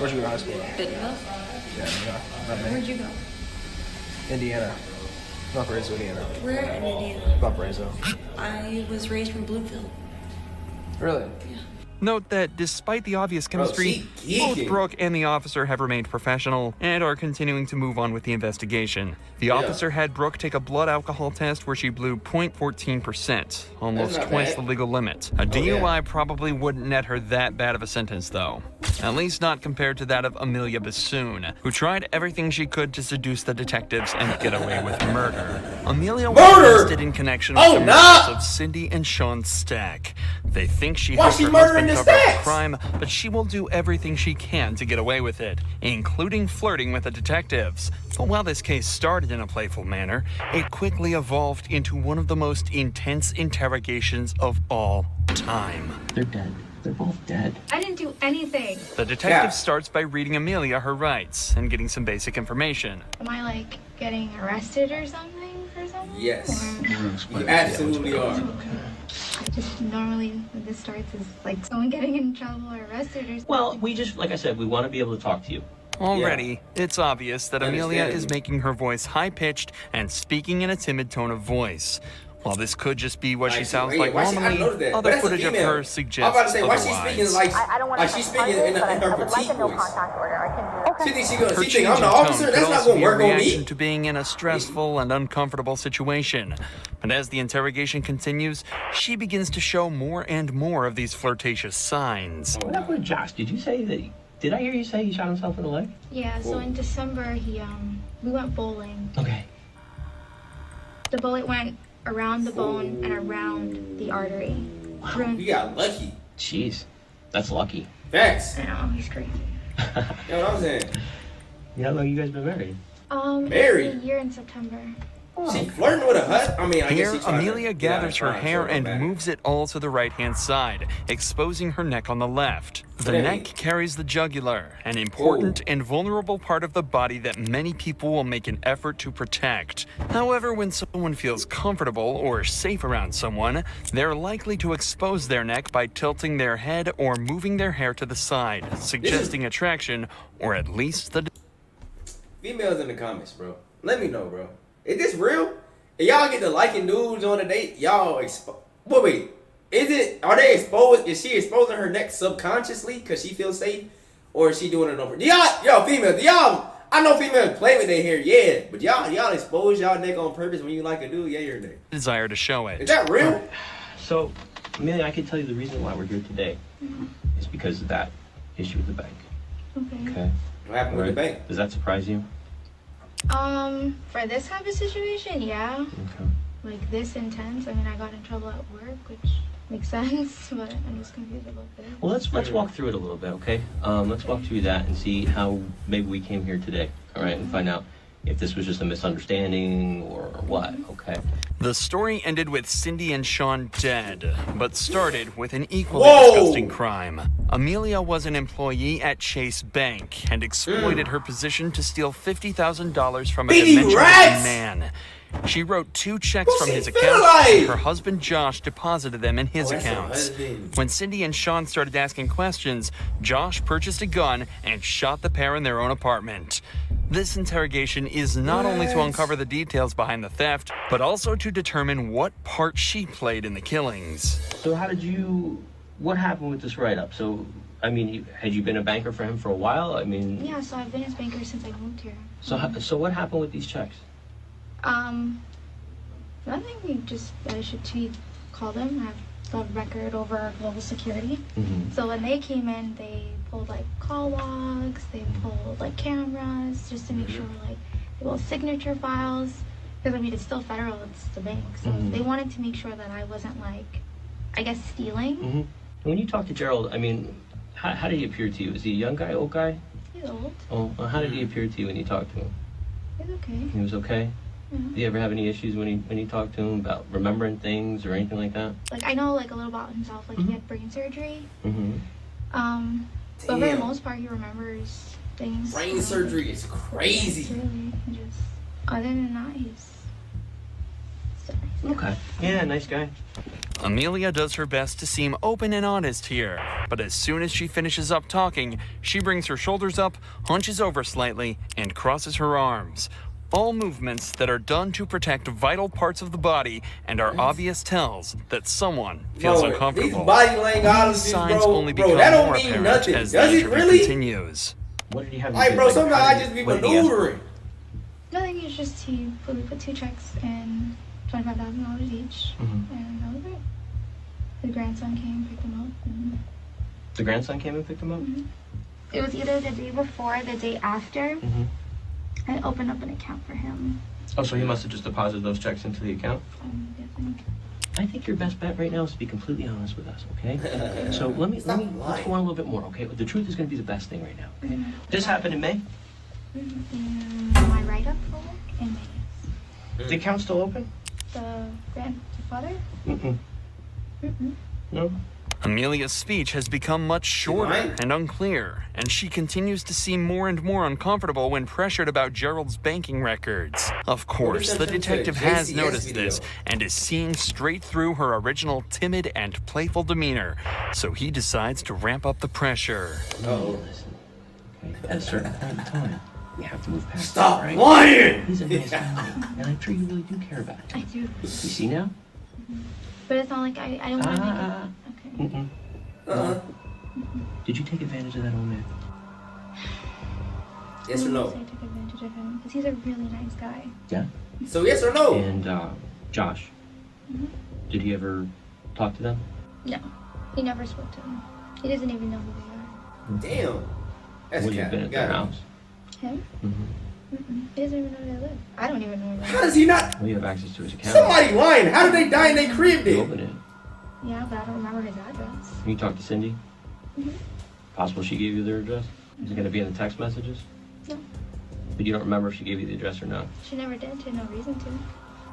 S13: Where'd you go to high school at?
S10: Bentonville?
S13: Yeah.
S10: Where'd you go?
S13: Indiana. Valparaiso, Indiana.
S10: Where in Indiana?
S13: Valparaiso.
S10: I was raised from Bluefield.
S13: Really?
S10: Yeah.
S3: Note that despite the obvious chemistry,
S2: she
S3: both
S2: geeking.
S3: Brooke and the officer have remained professional and are continuing to move on with the investigation. The officer had Brooke take a blood alcohol test where she blew 0.14%, almost
S2: not
S3: twice
S2: bad.
S3: the legal limit. A DUI probably wouldn't net her that bad of a sentence, though. At least not compared to that of Amelia Bassoon, who tried everything she could to seduce the detectives and get away with murder. Amelia was arrested in connection with the murders of Cindy and Sean Stack. They think she helped her husband cover up the crime, but she will do everything she can to get away with it, including flirting with the detectives. But while this case started in a playful manner, it quickly evolved into one of the most intense interrogations of all time.
S15: They're dead. They're both dead.
S16: I didn't do anything.
S3: The detective starts by reading Amelia her rights and getting some basic information.
S16: Am I like getting arrested or something for something?
S2: Yes. You absolutely are.
S16: I just normally when this starts is like someone getting in trouble or arrested or something.
S15: Well, we just, like I said, we want to be able to talk to you.
S3: Already, it's obvious that Amelia is making her voice high-pitched and speaking in a timid tone of voice. While this could just be what she sounds like normally, other footage of her suggests
S2: I'm about to say, why
S3: otherwise.
S2: she's speaking like she's speaking in her petite voice. She thinks she think I'm the officer? That's not gonna work on me.
S3: To being in a stressful and uncomfortable situation. But as the interrogation continues, she begins to show more and more of these flirtatious signs.
S15: What happened with Josh? Did you say that? Did I hear you say he shot himself in the leg?
S16: Yeah, so in December we went bowling.
S15: Okay.
S16: The bullet went around the bone and around the artery.
S2: Wow, you got lucky.
S15: Jeez, that's lucky.
S2: Facts.
S16: I know, he's crazy.
S2: You know what I'm saying?
S15: How long you guys been married?
S2: Married?
S16: A year in September.
S2: She flirting with a hut? I mean, I guess
S3: Here,
S2: she
S3: Amelia gathers her hair and moves it all to the right-hand side, exposing her neck on the left. The neck carries the jugular, an important and vulnerable part of the body that many people will make an effort to protect. However, when someone feels comfortable or safe around someone, they're likely to expose their neck by tilting their head or moving their hair to the side, suggesting attraction, or at least the...
S2: Females in the comments, bro. Let me know, bro. Is this real? If y'all get to liking dudes on a date, y'all wait. Are they exposed? Is she exposing her neck subconsciously because she feels safe? Or is she doing it over? Females, I know females play with their hair, yeah. But y'all expose y'all neck on purpose when you like a dude, yeah, your neck.
S3: Desire to show it.
S2: Is that real?
S15: So, Amelia, I can tell you the reason why we're here today is because of that issue with the bank. Okay.
S2: What happened with the bank?
S15: Does that surprise you?
S16: For this type of situation, yeah.
S15: Okay.
S16: Like this intense. I mean, I got in trouble at work, which makes sense, but I'm just confused about this.
S15: Well, let's walk through it a little bit, okay? Let's walk through that and see how maybe we came here today, all right? And find out if this was just a misunderstanding or what, okay?
S3: The story ended with Cindy and Sean dead, but started with an equally disgusting crime. Amelia was an employee at Chase Bank and exploited her position to steal $50,000 from a dementia man. She wrote 2 checks from his account, and her husband Josh deposited them in his accounts. When Cindy and Sean started asking questions, Josh purchased a gun and shot the pair in their own apartment. This interrogation is not only to uncover the details behind the theft, but also to determine what part she played in the killings.
S15: So what happened with this write-up? So, I mean, had you been a banker for him for a while? I mean...
S16: Yeah, so I've been his banker since I moved here.
S15: So what happened with these checks?
S16: Nothing. He called him. I have the record over global security. So when they came in, they pulled like call logs, they pulled like cameras just to make sure like they pulled signature files. Because I mean, it's still federal, it's the bank. So they wanted to make sure that I wasn't like, I guess, stealing.
S15: When you talk to Gerald, I mean, how did he appear to you? Is he a young guy, old guy?
S16: He's old.
S15: Oh, how did he appear to you when you talked to him?
S16: He's okay.
S15: He was okay? Do you ever have any issues when you talk to him about remembering things or anything like that?
S16: Like, I know, like, a little about himself. Like, he had brain surgery.
S15: Mm-hmm.
S16: But for the most part, he remembers things.
S2: Brain surgery is crazy.
S16: It's really just, other than that, he's...
S15: Okay. Yeah, nice guy.
S3: Amelia does her best to seem open and honest here, but as soon as she finishes up talking, she brings her shoulders up, hunches over slightly, and crosses her arms. All movements that are done to protect vital parts of the body and are obvious tells that someone feels uncomfortable.
S2: These body languages,
S3: These signs
S2: bro,
S3: only become
S2: that don't
S3: more
S2: mean
S3: apparent
S2: nothing.
S3: as
S2: Does
S3: the
S2: it
S3: interview
S2: really?
S3: continues.
S15: What did he have?
S2: Like, bro, sometimes I just be maneuvering.
S16: Nothing, it's just we put 2 checks and $25,000 each, and that was it. The grandson came, picked him up. And...
S15: The grandson came and picked him up?
S16: It was either the day before or the day after. I opened up an account for him.
S15: Oh, so he must have just deposited those checks into the account?
S16: I'm guessing.
S15: I think your best bet right now is to be completely honest with us, okay? So let's go on a little bit more, okay? The truth is going to be the best thing right now, okay? This happened in May?
S16: My write-up for work in May.
S15: The account's still open?
S16: The grandfather?
S15: No.
S3: Amelia's speech has become much shorter and unclear, and she continues to seem more and more uncomfortable when pressured about Gerald's banking records. Of course, the detective has noticed this and is seeing straight through her original timid and playful demeanor, so he decides to ramp up the pressure.
S15: Listen, okay? At a certain point in time, we have to move past
S2: Stop
S15: that, right?
S2: lying!
S15: He's a nice guy, and I'm sure you really do care about him.
S16: I do.
S15: You see now?
S16: But it's not like I don't want to make it. Okay.
S15: Did you take advantage of that old man?
S2: Yes or no?
S16: I took advantage of him because he's a really nice guy.
S15: Yeah?
S2: So yes or no?
S15: And Josh, did he ever talk to them?
S16: No, he never spoke to them. He doesn't even know who they are.
S2: Damn. That's
S15: Would you have been at their house?
S16: Him? He doesn't even know where they live. I don't even know where they live.
S2: How does he not?
S15: Well, you have access to his account.
S2: Somebody lying. How did they die in their crib
S15: You
S2: then?
S15: open it.
S16: Yeah, but I don't remember his address.
S15: Can you talk to Cindy? Possible she gave you their address? Is it going to be in the text messages?
S16: No.
S15: But you don't remember if she gave you the address or not?
S16: She never did. She had no reason to.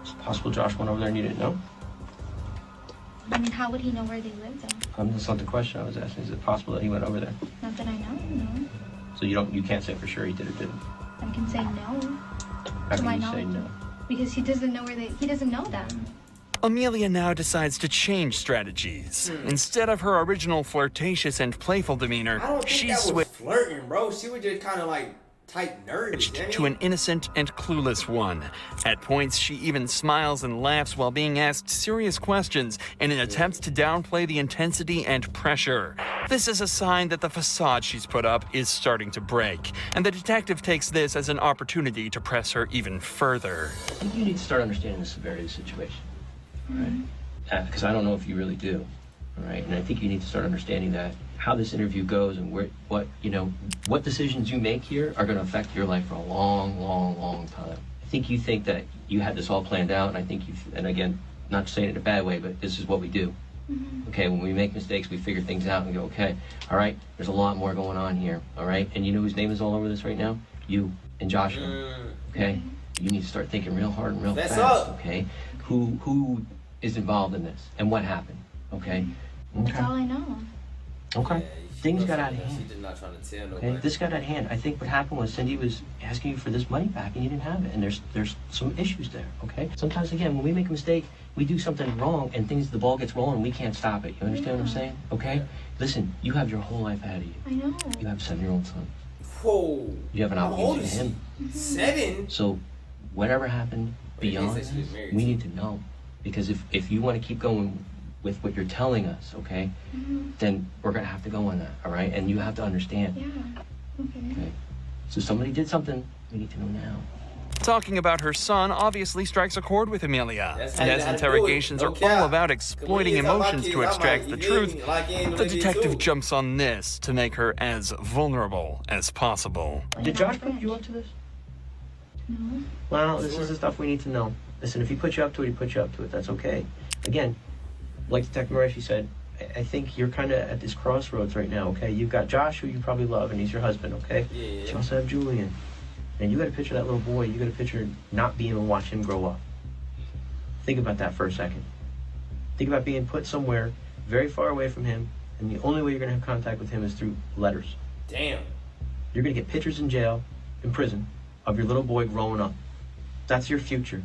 S15: It's possible Josh went over there and you didn't know?
S16: I mean, how would he know where they live, though?
S15: That's not the question I was asking. Is it possible that he went over there?
S16: Not that I know, no.
S15: So you can't say for sure he did or didn't?
S16: I can say no.
S15: How
S16: to my
S15: can you say
S16: knowledge.
S15: no?
S16: Because he doesn't know he doesn't know them.
S3: Amelia now decides to change strategies. Instead of her original flirtatious and playful demeanor,
S2: I don't think
S3: she
S2: that was
S3: switched
S2: flirting, bro. She was just kind of like tight nervous.
S3: to an innocent and clueless one. At points, she even smiles and laughs while being asked serious questions in an attempt to downplay the intensity and pressure. This is a sign that the facade she's put up is starting to break, and the detective takes this as an opportunity to press her even further.
S15: I think you need to start understanding the severity of the situation, right? Because I don't know if you really do, all right? And I think you need to start understanding that how this interview goes and what decisions you make here are going to affect your life for a long, long, long time. I think you think that you had this all planned out, and I think and again, not saying it in a bad way, but this is what we do. Okay, when we make mistakes, we figure things out and go, okay, all right, there's a lot more going on here, all right? And you know whose name is all over this right now? You and Joshua, okay? You need to start thinking real hard and real fast, okay? Who is involved in this and what happened, okay?
S16: That's all I know.
S15: Okay. Things got out of hand.
S2: She's just not trying to tell nobody.
S15: Okay, this got out of hand. I think what happened was Cindy was asking you for this money back and you didn't have it. And there's some issues there, okay? Sometimes, again, when we make a mistake, we do something wrong and the ball gets rolling and we can't stop it. You understand what I'm saying? Okay? Listen, you have your whole life ahead of you.
S16: I know.
S15: You have a 7-year-old son.
S2: Whoa.
S15: You have an obligation to him.
S2: 7?
S15: So whatever happened beyond this, we need to know. Because if you want to keep going with what you're telling us, okay, then we're going to have to go on that, all right? And you have to understand.
S16: Yeah, okay.
S15: So somebody did something, we need to know now.
S3: Talking about her son obviously strikes a chord with Amelia. And as interrogations are all about exploiting emotions to extract the truth, the detective jumps on this to make her as vulnerable as possible.
S15: Did Josh put you up to this?
S16: No.
S15: Well, this is the stuff we need to know. Listen, if he put you up to it, he put you up to it. That's okay. Again, like Detective Murphy said, I think you're kind of at this crossroads right now, okay? You've got Josh, who you probably love, and he's your husband, okay?
S2: Yeah.
S15: But you also have Julian, And you got to picture that little boy. You got to picture not being able to watch him grow up. Think about that for a second. Think about being put somewhere very far away from him, and the only way you're going to have contact with him is through letters.
S2: Damn.
S15: You're going to get pictures in jail, in prison, of your little boy growing up. That's your future.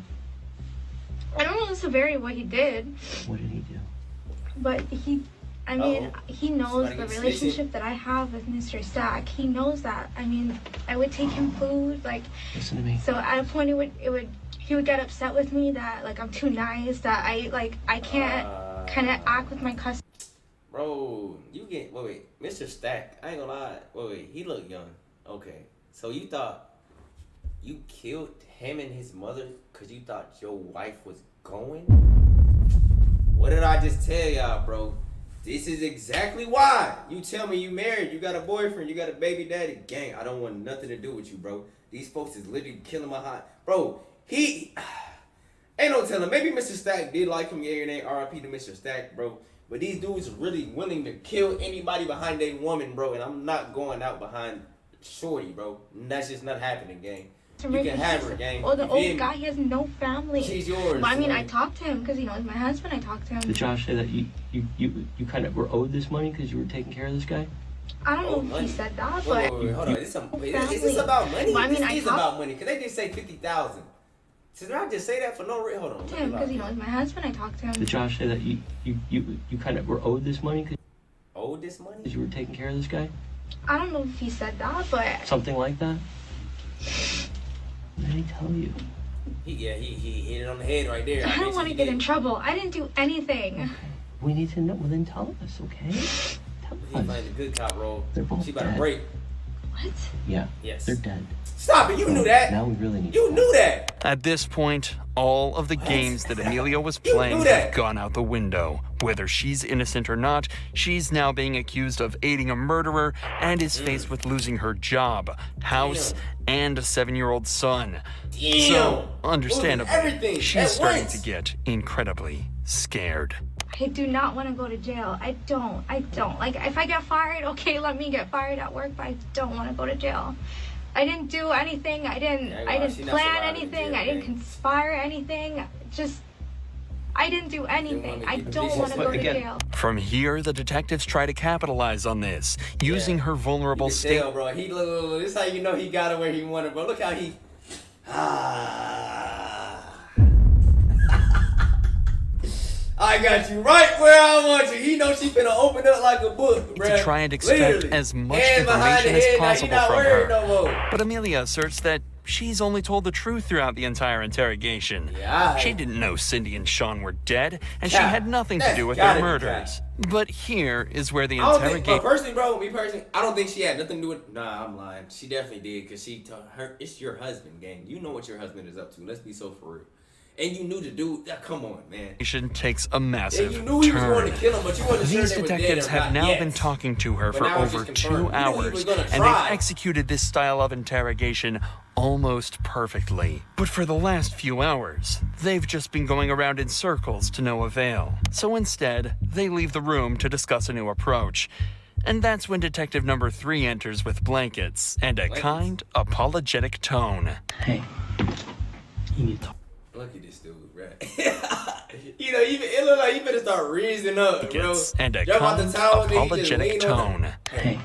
S16: I don't know the severity of what he did.
S15: What did he do?
S16: But he knows the relationship that I have with Mr. Stack. He knows that. I mean, I would take him food, like.
S15: Listen to me.
S16: So at a point, he would get upset with me that like I'm too nice, that I can't kind of act with my customers.
S2: Bro, you get wait, Mr. Stack. I ain't gonna lie. Wait, he look young. Okay, so you thought you killed him and his mother because you thought your wife was going? What did I just tell y'all, bro? This is exactly why. You tell me you married, you got a boyfriend, you got a baby daddy. Gang, I don't want nothing to do with you, bro. These folks is literally killing my heart. Bro, he... Ain't no telling. Maybe Mr. Stack did like him. Yeah, it ain't RIP to Mr. Stack, bro. But these dudes are really willing to kill anybody behind a woman, bro. And I'm not going out behind Shorty, bro. That's just not happening, gang. You can have her, gang.
S16: Oh, the old guy, he has no family.
S2: She's yours.
S16: But I mean, I talked to him because, you know, he's my husband. I talked to him.
S15: Did Josh say that you kind of were owed this money because you were taking care of this guy?
S16: I don't know if he said that, but...
S2: Wait, hold on. Is this about money?
S16: But I mean,
S2: this is about money. Because they did say $50,000. So did I just say that for no reason? Hold on.
S16: To him, because, you know, he's my husband. I talked to him.
S15: Did Josh say that you kind of were owed this money?
S2: Owed this money?
S15: Because you were taking care of this guy?
S16: I don't know if he said that, but...
S15: Something like that? What did he tell you?
S2: He hit it on the head right there.
S16: I don't want to get in trouble. I didn't do anything.
S15: Okay. We need to know. Well, then tell us, okay? Tell
S2: He playing the good cop role.
S15: They're both
S2: She about to
S15: dead.
S2: break.
S16: What?
S15: Yeah.
S2: Yes.
S15: They're dead.
S2: Stop it. You knew that.
S15: Now we really need
S2: You knew that.
S3: At this point, all of the games that Amelia was playing have gone out the window. Whether she's innocent or not, she's now being accused of aiding a murderer and is faced with losing her job, house, and a 7-year-old son. So, understandably, she's starting to get incredibly scared.
S16: I do not want to go to jail. I don't. Like, if I get fired, okay, let me get fired at work, but I don't want to go to jail. I didn't do anything. I didn't plan anything. I didn't conspire anything. I didn't do anything. I don't want to go to jail.
S3: From here, the detectives try to capitalize on this, using her vulnerable state.
S2: Bro, this is how you know he got it where he wanted, bro. Look how he... I got you right where I want you. He knows she finna open up like a book, bro.
S3: To try and extract as much information as possible from her. But Amelia asserts that she's only told the truth throughout the entire interrogation. She didn't know Cindy and Sean were dead, and she had nothing to do with their murders. But here is where the interrogation...
S2: Me personally, I don't think she had nothing to do with... Nah, I'm lying. She definitely did, because she told her, it's your husband, gang. You know what your husband is up to. Let's be so for real. And you knew the dude. Come on, man.
S3: Takes a massive
S2: you knew he was
S3: turn.
S2: going to kill him, but you wasn't sure
S3: These
S2: they were
S3: detectives
S2: dead or
S3: have
S2: not
S3: now
S2: yet.
S3: been talking to her
S2: But
S3: for
S2: now it's
S3: over
S2: just
S3: 2
S2: confirmed. You knew he
S3: hours,
S2: was gonna
S3: and
S2: try.
S3: they've executed this style of interrogation almost perfectly. But for the last few hours, they've just been going around in circles to no avail. So instead, they leave the room to discuss a new approach. And that's when Detective Number 3 enters with blankets and a kind, apologetic tone.
S15: Hey, you need to talk.
S2: Look at this dude, right? You know, it look like you better start raising up, bro.
S3: And a
S2: Jump out kind, the towel, then you just
S3: apologetic
S2: lean on
S3: tone.
S15: Hey.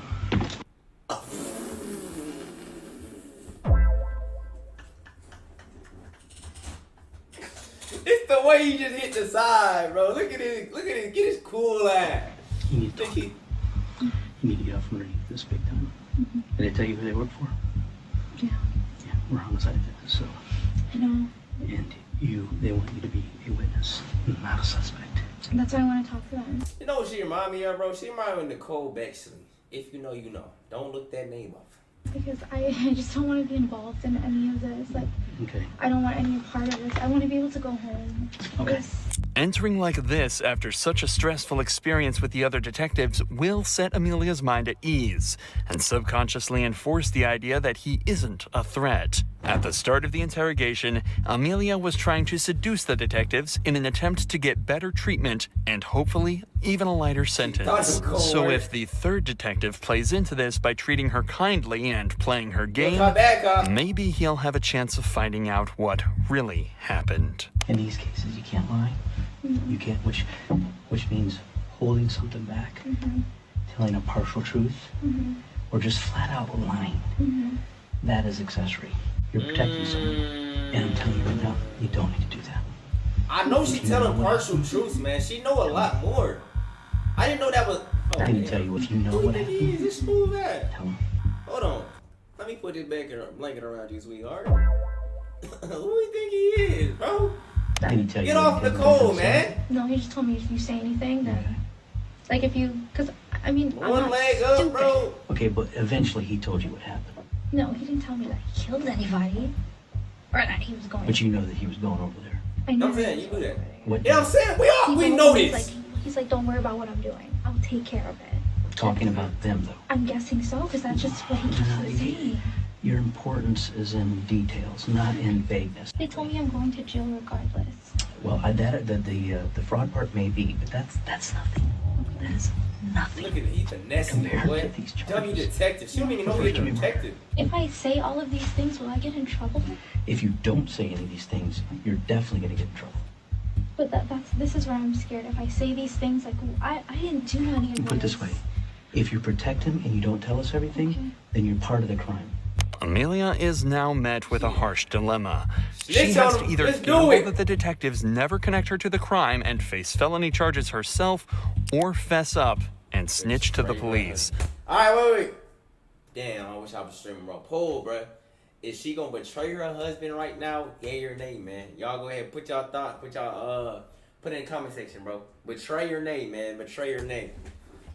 S2: It's the way he just hit the side, bro. Look at it. Get his cool ass.
S15: You need to talk. You need to get out from underneath this big time. Did they tell you who they work for?
S16: Yeah.
S15: Yeah, we're homicide detectives, so.
S16: I know.
S15: And they want you to be a witness, not a suspect.
S16: That's why I want to talk to them.
S2: You know what she remind me of, bro? She remind me of Nicole Bexley. If you know, you know. Don't look that name up.
S16: Because I just don't want to be involved in any of this. Like,
S15: okay.
S16: I don't want any part of this. I want to be able to go home.
S15: Okay.
S3: Entering like this after such a stressful experience with the other detectives will set Amelia's mind at ease and subconsciously enforce the idea that he isn't a threat. At the start of the interrogation, Amelia was trying to seduce the detectives in an attempt to get better treatment and hopefully even a lighter sentence. So if the third detective plays into this by treating her kindly and playing her game, maybe he'll have a chance of finding out what really happened.
S15: In these cases, you can't lie. You can't, which means holding something back, telling a partial truth, or just flat out lying. That is accessory. You're protecting someone, and I'm telling you right now, you don't need to do that.
S2: I know she telling partial truths, man. She know a lot more. I didn't know that was. Oh,
S15: I can tell you if you know what happened.
S2: Just smooth that.
S15: Tell him.
S2: Hold on. Let me put this blanket around you, sweetheart. Who do you think he is, bro?
S15: I can tell you.
S2: Get off Nicole, man.
S16: No, he just told me if you say anything, then, like if you, because I mean,
S2: one leg up,
S16: stupid.
S2: bro.
S15: Okay, but eventually he told you what happened.
S16: No, he didn't tell me that he killed anybody, or that he was going.
S15: But you know that he was going over there.
S16: I know.
S2: I'm saying you do that.
S15: What?
S2: Yeah, I'm saying we know this.
S16: He's like, don't worry about what I'm doing. I'll take care of it.
S15: Talking about them, though.
S16: I'm guessing so, because that's just what he keeps on saying.
S15: Your importance is in details, not in vagueness.
S16: They told me I'm going to jail regardless.
S15: Well, the fraud part may be, but that's nothing. That is nothing.
S2: Look at he finessing me, boy. Tell me detective. She don't even know he's a detective.
S16: If I say all of these things, will I get in trouble?
S15: If you don't say any of these things, you're definitely going to get in trouble.
S16: But this is where I'm scared. If I say these things, like I didn't do any of this.
S15: Put it this way, if you protect him and you don't tell us everything, then you're part of the crime.
S3: Amelia is now met with a harsh dilemma. She has to either gamble that the detectives never connect her to the crime and face felony charges herself, or fess up and snitch to the police.
S2: Alright, wait. Damn, I wish I was streaming bro. Poll, bro. Is she gonna betray her husband right now? Yay or nay, man. Y'all go ahead, put y'all thought, put it in the comment section, bro. Betray your nay, man. Betray your nay.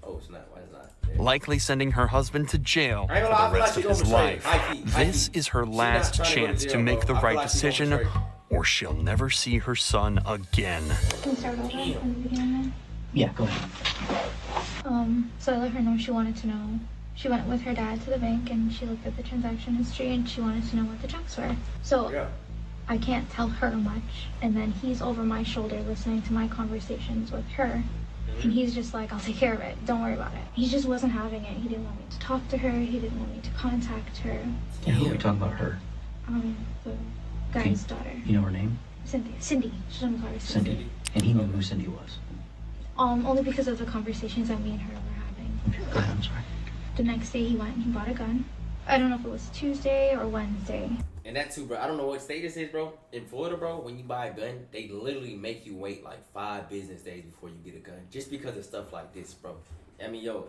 S2: Oh, it's not. Why is it not?
S3: Likely sending her husband to jail for the rest of his life. This is her last chance to make the right decision, or she'll never see her son again.
S16: Can we start over from the beginning then?
S15: Yeah, go ahead.
S16: So I let her know she wanted to know. She went with her dad to the bank and she looked at the transaction history and she wanted to know what the checks were. So I can't tell her much, and then he's over my shoulder listening to my conversations with her. And he's just like, I'll take care of it. Don't worry about it. He just wasn't having it. He didn't want me to talk to her. He didn't want me to contact her.
S15: And who are we talking about her?
S16: The guy's daughter.
S15: You know her name?
S16: Cindy. She's on the call her
S15: Cindy. And he knew who Cindy was?
S16: Only because of the conversations that me and her were having.
S15: Okay, go ahead, I'm sorry.
S16: The next day he went and he bought a gun. I don't know if it was Tuesday or Wednesday.
S2: And that too, bro. I don't know what state this is, bro. In Florida, bro, when you buy a gun, they literally make you wait like 5 business days before you get a gun, just because of stuff like this, bro. I mean, yo,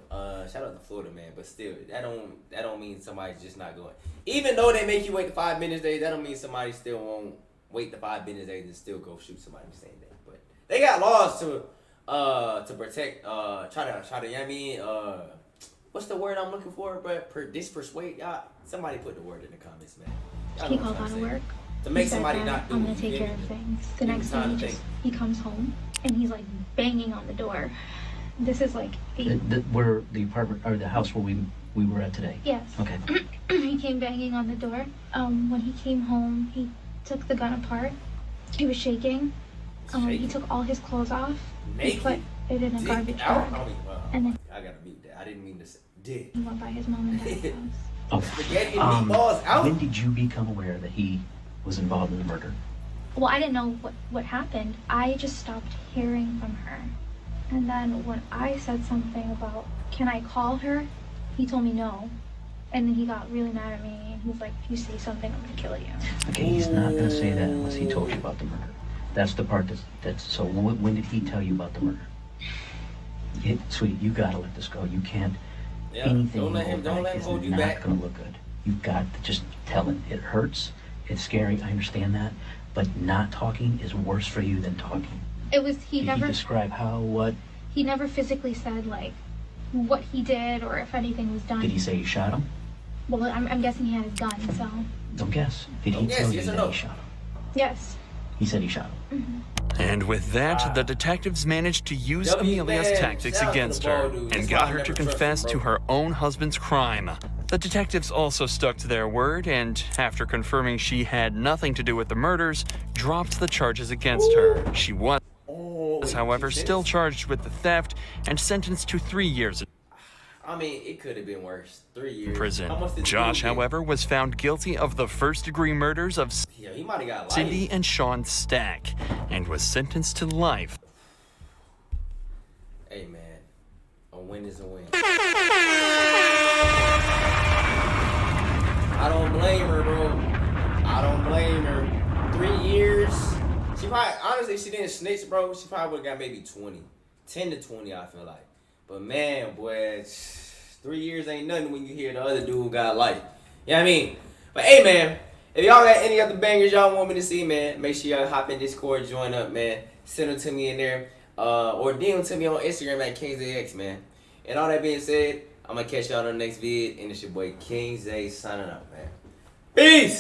S2: shout out to Florida, man. But still, that don't mean somebody's just not going. Even though they make you wait the 5 business days, that don't mean somebody still won't wait the 5 business days and still go shoot somebody the same day. But they got laws to protect, try to, you know what I mean, what's the word I'm looking for, bro? Persuade y'all. Somebody put the word in the comments, man.
S16: He called out of work.
S2: To make somebody not do it.
S16: I'm gonna take care of things. The next day he comes home and he's like banging on the door. This is like
S15: where the apartment or the house where we were at today.
S16: Yes.
S15: Okay.
S16: He came banging on the door. When he came home, he took the gun apart. He was shaking. He took all his clothes off. He put it in a garbage bag. And then
S2: I gotta mute that. I didn't mean to say dick.
S16: He went by his mom and dad's house.
S15: Okay. When did you become aware that he was involved in the murder?
S16: Well, I didn't know what happened. I just stopped hearing from her. And then when I said something about, can I call her? He told me no. And then he got really mad at me. And he was like, if you say something, I'm gonna kill you.
S15: Okay, he's not gonna say that unless he told you about the murder. That's the part that's so when did he tell you about the murder? Sweetie, you gotta let this go. You can't.
S2: Yeah,
S15: anything
S2: don't let him hold you back.
S15: Not gonna look good. You've got to just tell it. It hurts. It's scary. I understand that, but not talking is worse for you than talking.
S16: It was
S15: Did he describe what?
S16: He never physically said like what he did or if anything was done.
S15: Did he say he shot him?
S16: Well, I'm guessing he had his gun, so.
S15: Don't guess. Did he tell you that he shot him?
S16: Yes.
S15: He said he shot him.
S16: Mm-hmm.
S3: And with that, the detectives managed to use Amelia's tactics against her and got her to confess to her own husband's crime. The detectives also stuck to their word and, after confirming she had nothing to do with the murders, dropped the charges against her. She was, however, still charged with the theft and sentenced to 3 years
S2: I mean, it could have been worse. 3 years.
S3: prison.
S2: How much did
S3: Josh,
S2: you get?
S3: however, was found guilty of the first-degree murders of
S2: Yeah, he might have got life.
S3: Cindy and Sean Stack and was sentenced to life.
S2: Hey, man. A win is a win. I don't blame her, bro. I don't blame her. 3 years. She probably, honestly, if she didn't snitch, bro, she probably would have got maybe 20. 10 to 20, I feel like. But, man, boy, 3 years ain't nothing when you hear the other dude got life. You know what I mean? But, hey, man, if y'all got any other bangers y'all want me to see, man, make sure y'all hop in Discord, join up, man. Send them to me in there. Or DM to me on Instagram at KingZaX, man. And all that being said, I'm going to catch y'all on the next vid. And it's your boy, King Zay, signing out, man. Peace!